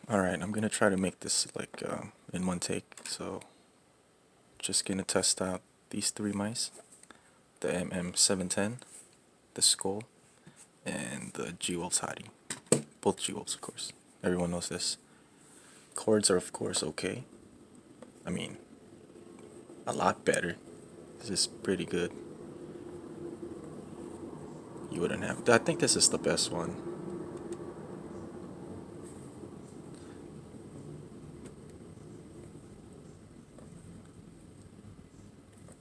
Alright, I'm gonna try to make this like in one take. So just gonna test out these three mice, the MM710, the Skoll, and the G-Wolf's Hati. Both G-Wolfs, of course. Everyone knows this. Chords are of course okay. I mean, a lot better. This is pretty good. You wouldn't have. I think this is the best one.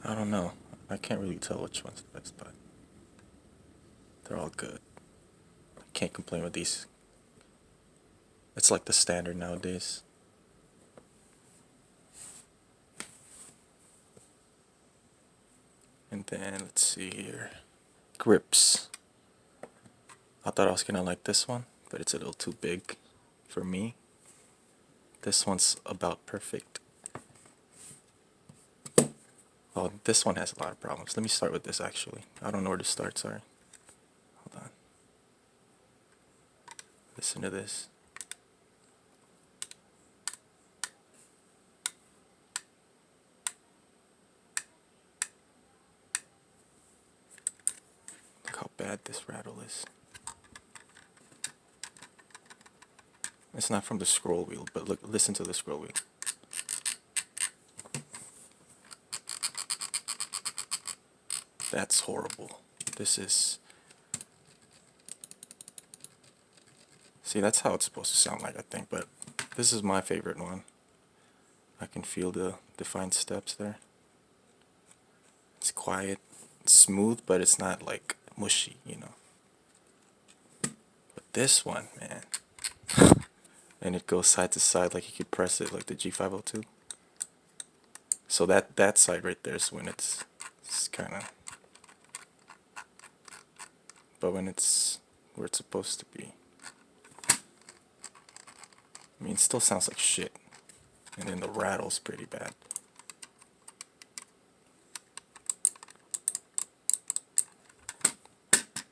I don't know. I can't really tell which one's the best, but they're all good. I can't complain with these. It's like the standard nowadays. And then let's see here. Grips. I thought I was gonna like this one, but it's a little too big for me. This one's about perfect. Oh, this one has a lot of problems. Let me start with this actually. I don't know where to start, sorry. Hold on. Listen to this. Look how bad this rattle is. It's not from the scroll wheel, but look, listen to the scroll wheel. That's horrible. This is... See, that's how it's supposed to sound like, I think, but this is my favorite one. I can feel the defined steps there. It's quiet, it's smooth, but it's not like mushy, you know. But this one, man. And it goes side to side like you could press it like the G502. So that side right there is when it's kind of... But when it's where it's supposed to be. I mean, it still sounds like shit. And then the rattle's pretty bad.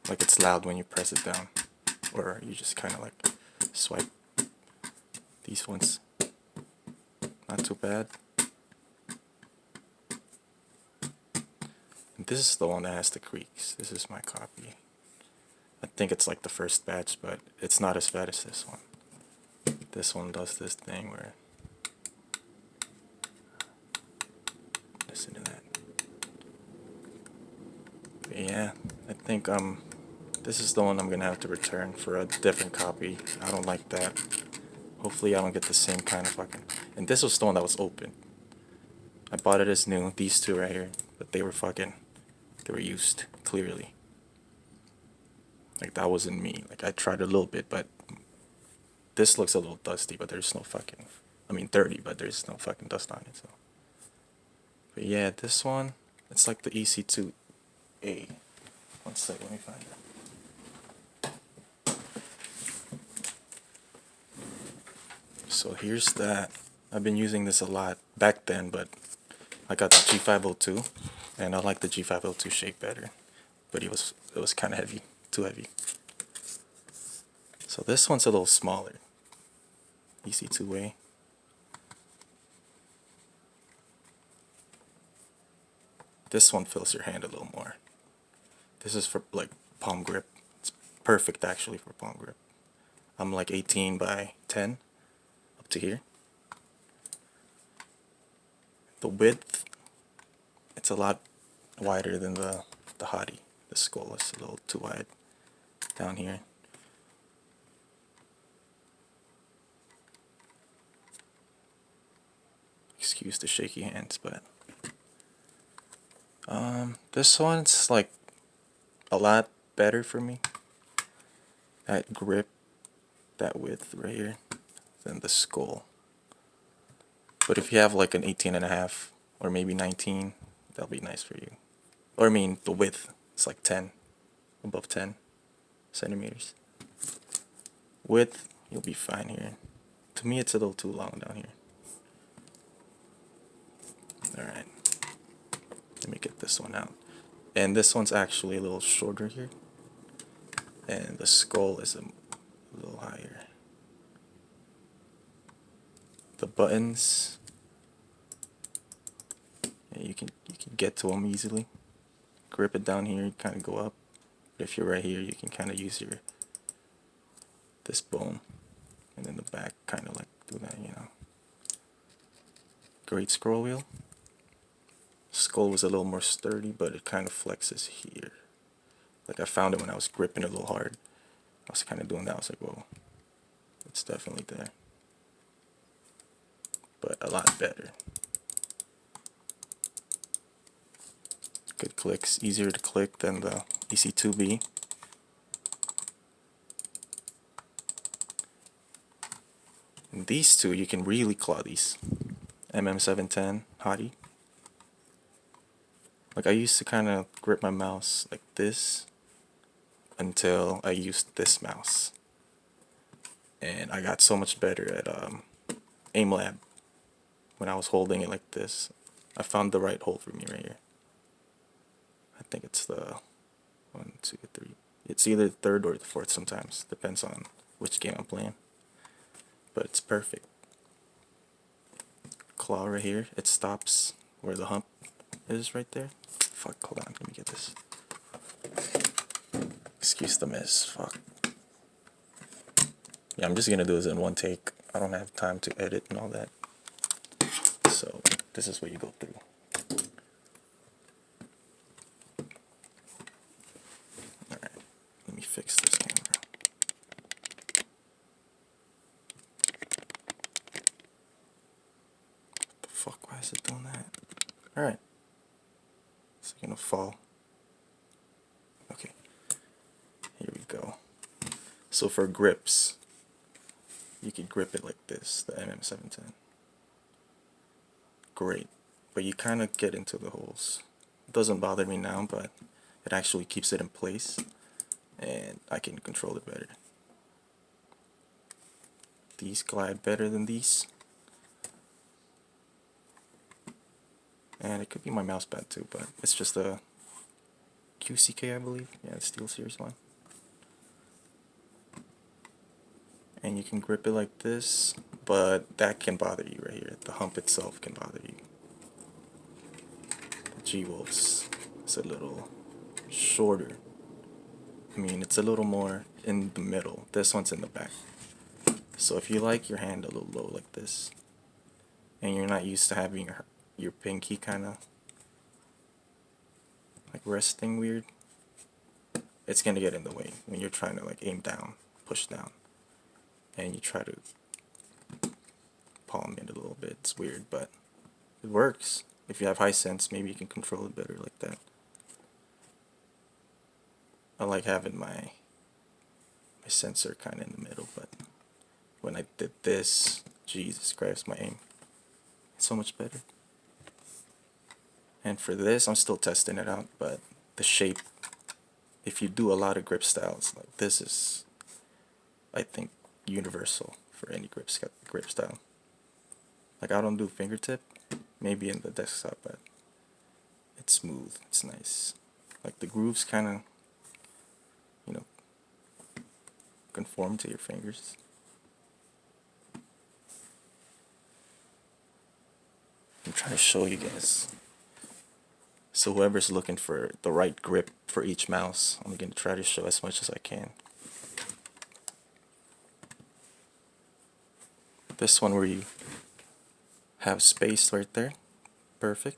Like it's loud when you press it down. Or you just kind of like swipe. These ones, not too bad. And this is the one that has the creaks. This is my copy. I think it's like the first batch, but it's not as bad as this one. This one does this thing where... Listen to that. But yeah, I think this is the one I'm gonna have to return for a different copy. I don't like that. Hopefully I don't get the same kind of fucking... And this was the one that was open. I bought it as new, these two right here, but they were fucking... They were used, clearly. Like that wasn't me. Like I tried a little bit, but this looks a little dusty, but there's no fucking... I mean dirty, but there's no fucking dust on it, so... But yeah, this one, it's like the EC2A. One sec, let me find it. So here's that. I've been using this a lot back then, but I got the G502, and I like the G502 shape better. But it was kind of heavy, too heavy. So this one's a little smaller. EC2A. This one fills your hand a little more. This is for like palm grip. It's perfect actually for palm grip. I'm like 18 by 10 up to here. The width, it's a lot wider than the Hati. The Skoll is a little too wide down here. Excuse the shaky hands, but this one's like a lot better for me. That grip, that width right here, than the Skoll. But if you have like an 18.5 or maybe 19, that'll be nice for you. Or I mean, the width, it's like 10, above 10 centimeters. Width, you'll be fine here. To me, it's a little too long down here. Alright, let me get this one out. And this one's actually a little shorter here. And the Skoll is a little higher. the buttons, yeah, you can get to them easily. Grip it down here, you kind of go up. But if you're right here, you can kind of use this bone, and then the back kind of like do that, you know. Great scroll wheel. Skoll was a little more sturdy, but it kind of flexes here. Like I found it when I was gripping it a little hard. I was kind of doing that. I was like, whoa, it's definitely there, but a lot better. Good clicks, easier to click than the EC2B. And these two, you can really claw these. MM710 Hati. Like I used to kind of grip my mouse like this until I used this mouse, and I got so much better at aim lab when I was holding it like this. I found the right hold for me right here. I think it's the 1, 2, 3. It's either the third or the fourth sometimes, depends on which game I'm playing. But it's perfect. Claw right here, it stops where the hump is right there. Fuck, hold on, let me get this. Excuse the miss, fuck. Yeah, I'm just gonna do this in one take. I don't have time to edit and all that. So, this is what you go through. Alright, let me fix this camera. The fuck, why is it doing that? Alright. It's gonna fall. Okay. Here we go. So for grips, you could grip it like this, the MM710. Great. But you kind of get into the holes. It doesn't bother me now, but it actually keeps it in place, and I can control it better. These glide better than these. And it could be my mouse pad too, but it's just a QCK, I believe. Yeah, it's SteelSeries one. And you can grip it like this, but that can bother you right here. The hump itself can bother you. The G-Wolf's is a little shorter. I mean, it's a little more in the middle. This one's in the back. So if you like your hand a little low like this, and you're not used to having your pinky kind of like resting weird, it's gonna get in the way when you're trying to like aim down, push down, and you try to palm it a little bit. It's weird, but it works. If you have high sense, maybe you can control it better like that. I like having my sensor kind of in the middle, but when I did this, Jesus Christ, my aim, it's so much better. And for this, I'm still testing it out, but the shape, if you do a lot of grip styles, like this is, I think, universal for any grip style. Like I don't do fingertip, maybe in the desktop, but it's smooth, it's nice. Like the grooves kind of, you know, conform to your fingers. I'm trying to show you guys. So whoever's looking for the right grip for each mouse, I'm going to try to show as much as I can. This one where you have space right there, perfect.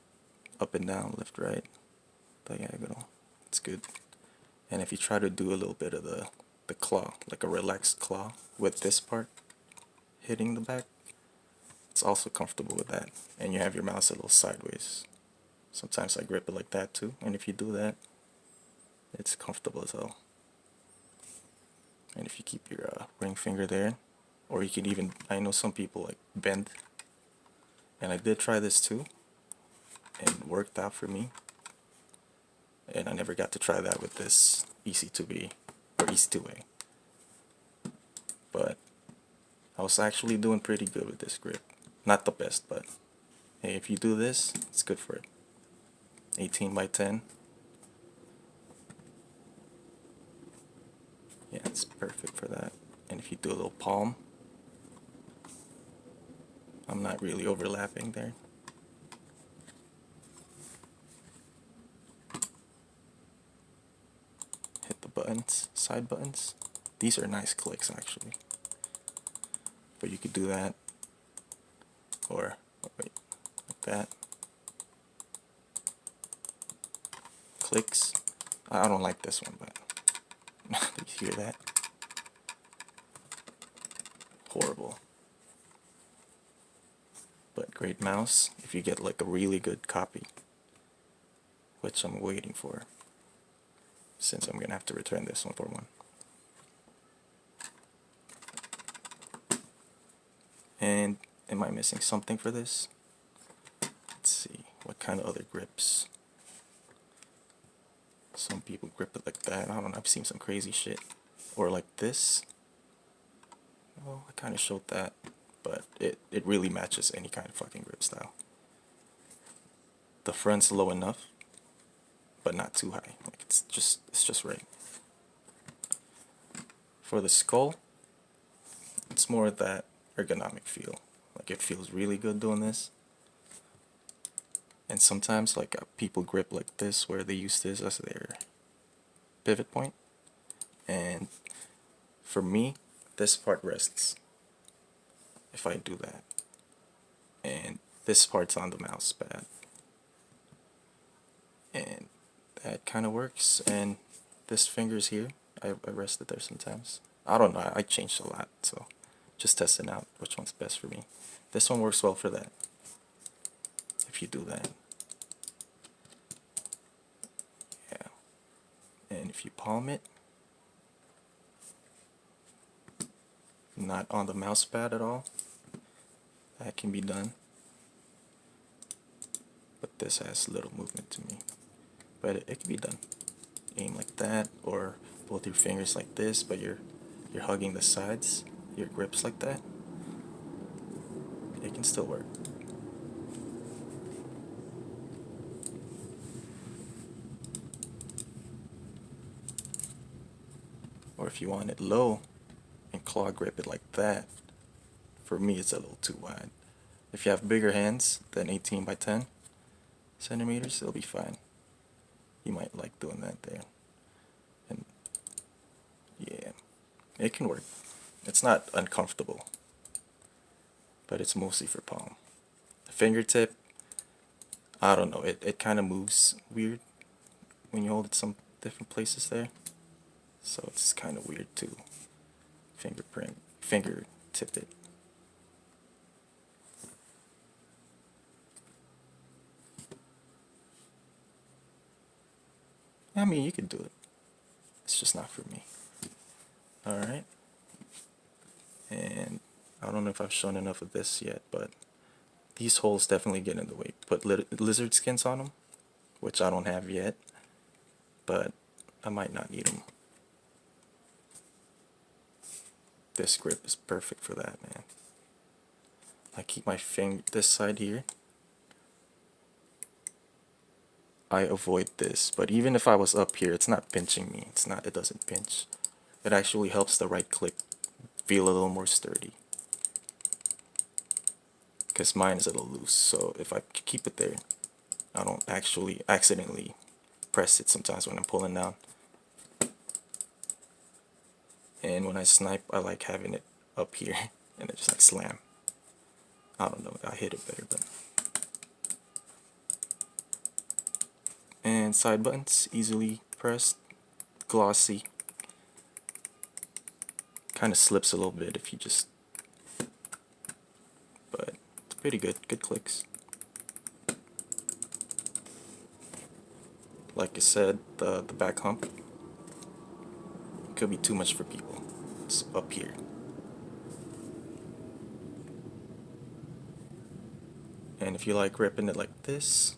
Up and down, left, right, diagonal, it's good. And if you try to do a little bit of the claw, like a relaxed claw with this part hitting the back, it's also comfortable with that. And you have your mouse a little sideways. Sometimes I grip it like that too, and if you do that, it's comfortable as hell. And if you keep your ring finger there, or you can even, I know some people like bend, and I did try this too, and it worked out for me. And I never got to try that with this EC2B or EC2A. But I was actually doing pretty good with this grip. Not the best, but hey, if you do this, it's good for it. 18 by 10. Yeah, it's perfect for that. And if you do a little palm, I'm not really overlapping there. Hit the buttons, side buttons. These are nice clicks actually. But you could do that, or wait, like that. Clicks. I don't like this one, but you hear that? Horrible. But great mouse if you get like a really good copy, which I'm waiting for, since I'm gonna have to return this one for one. And am I missing something for this? Let's see, what kind of other grips? Some people grip it like that. I don't know, I've seen some crazy shit. Or like this. Oh, I kind of showed that, but it really matches any kind of fucking grip style. The front's low enough, but not too high. Like it's just right. For the Skoll, it's more of that ergonomic feel. Like it feels really good doing this. And sometimes like people grip like this where they use this as their pivot point. And for me, this part rests if I do that. And this part's on the mouse pad. And that kind of works. And this finger's here. I rest it there sometimes. I don't know, I changed a lot, so just testing out which one's best for me. This one works well for that, if you do that. Yeah. And if you palm it, not on the mouse pad at all, that can be done. But this has little movement to me. But it can be done. Aim like that, or both your fingers like this, but you're hugging the sides, your grips like that. It can still work. Or if you want it low and claw grip it like that, for me it's a little too wide. If you have bigger hands than 18 by 10 centimeters, it'll be fine. You might like doing that there. And yeah, it can work. It's not uncomfortable, but it's mostly for palm. The fingertip, I don't know, it kind of moves weird when you hold it some different places there. So it's kind of weird to fingertip it. I mean, you could do it. It's just not for me. Alright. And I don't know if I've shown enough of this yet, but these holes definitely get in the way. Put lizard skins on them, which I don't have yet, but I might not need them. This grip is perfect for that, man. I keep my finger this side here. I avoid this, but even if I was up here, it's not pinching me. It doesn't pinch. It actually helps the right click feel a little more sturdy. Because mine is a little loose, so if I keep it there, I don't actually accidentally press it sometimes when I'm pulling down. And when I snipe, I like having it up here and it just like slam. I don't know, I hit it better, but. And side buttons, easily pressed, glossy. Kind of slips a little bit if you just. But it's pretty good, good clicks. Like I said, the back hump could be too much for people. It's up here. And if you like ripping it like this,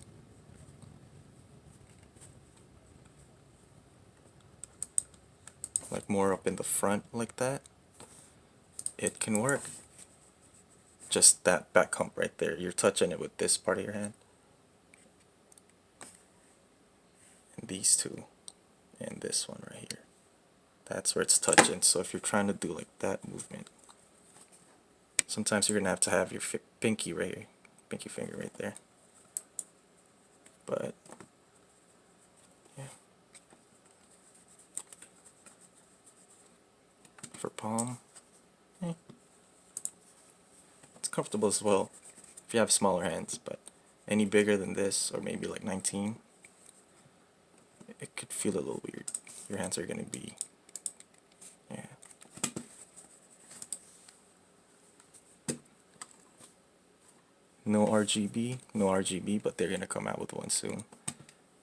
like more up in the front like that, it can work. Just that back hump right there, you're touching it with this part of your hand. And these two, and this one right here. That's where it's touching. So if you're trying to do like that movement, Sometimes you're gonna have to have your pinky finger right there. But yeah, for palm, it's comfortable as well if you have smaller hands. But any bigger than this, or maybe like 19, it could feel a little weird. Your hands are gonna be, yeah. No RGB, but they're gonna come out with one soon.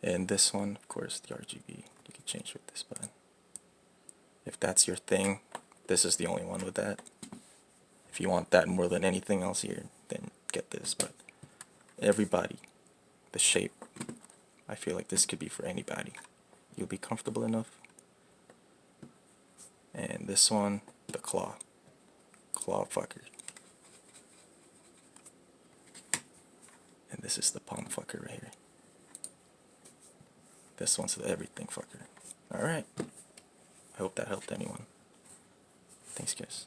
And this one, of course, the RGB, you can change with this button. If that's your thing, this is the only one with that. If you want that more than anything else here, then get this. But everybody, the shape, I feel like this could be for anybody. You'll be comfortable enough. And this one, the claw fucker. And this is the palm fucker right here. This one's the everything fucker. Alright. I hope that helped anyone. Thanks, guys.